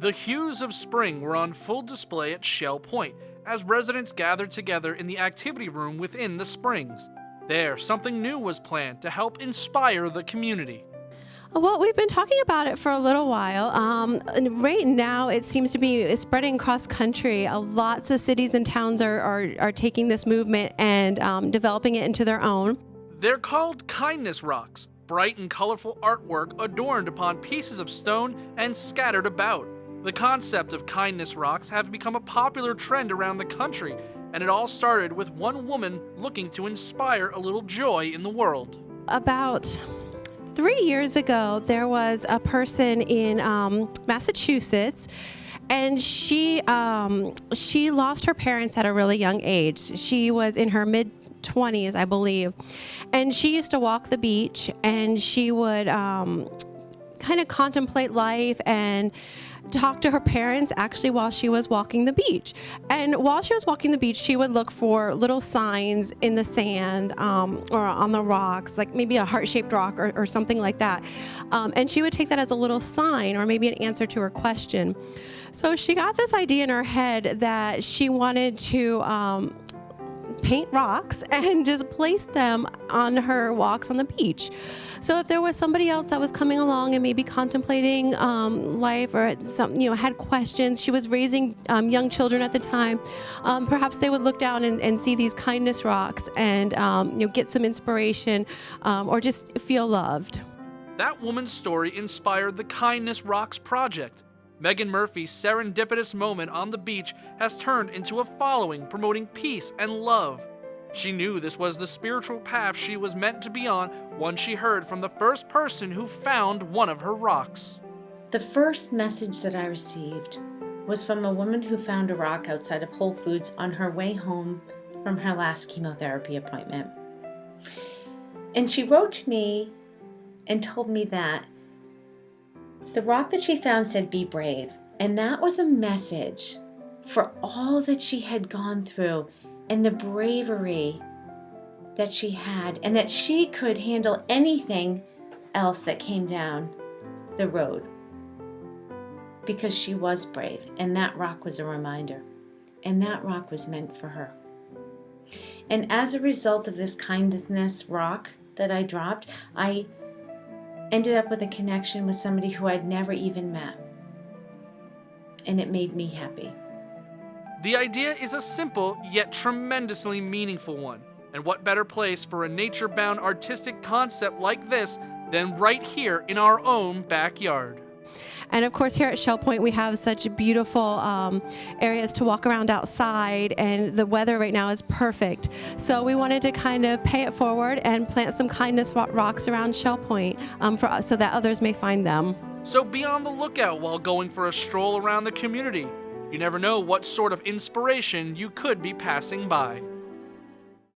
The hues of spring were on full display at Shell Point as residents gathered together in the activity room within the springs. There, something new was planned to help inspire the community. Well, we've been talking about it for a little while. And right now, it seems to be spreading cross country. Lots of cities and towns are taking this movement and developing it into their own. They're called kindness rocks, bright and colorful artwork adorned upon pieces of stone and scattered about. The concept of kindness rocks have become a popular trend around the country, and it all started with one woman looking to inspire a little joy in the world. About 3 years ago, there was a person in Massachusetts, and she lost her parents at a really young age. She was in her mid-20s, I believe, and she used to walk the beach, and she would kind of contemplate life and talk to her parents actually while she was walking the beach. And while she was walking the beach, she would look for little signs in the sand or on the rocks, like maybe a heart-shaped rock or something like that. And she would take that as a little sign or maybe an answer to her question. So she got this idea in her head that she wanted to paint rocks and just place them on her walks on the beach. So if there was somebody else that was coming along and maybe contemplating life or had questions, she was raising young children at the time, perhaps they would look down and see these kindness rocks and get some inspiration or just feel loved. That woman's story inspired the Kindness Rocks project. Megan Murphy's serendipitous moment on the beach has turned into a following promoting peace and love. She knew this was the spiritual path she was meant to be on once she heard from the first person who found one of her rocks. The first message that I received was from a woman who found a rock outside of Whole Foods on her way home from her last chemotherapy appointment. And she wrote to me and told me that the rock that she found said, "Be brave." And that was a message for all that she had gone through and the bravery that she had, and that she could handle anything else that came down the road because she was brave. And that rock was a reminder. And that rock was meant for her. And as a result of this kindness rock that I dropped, I ended up with a connection with somebody who I'd never even met. And it made me happy. The idea is a simple yet tremendously meaningful one. And what better place for a nature-bound artistic concept like this than right here in our own backyard? And of course, here at Shell Point, we have such beautiful areas to walk around outside, and the weather right now is perfect. So we wanted to kind of pay it forward and plant some kindness rocks around Shell Point for us, so that others may find them. So be on the lookout while going for a stroll around the community. You never know what sort of inspiration you could be passing by.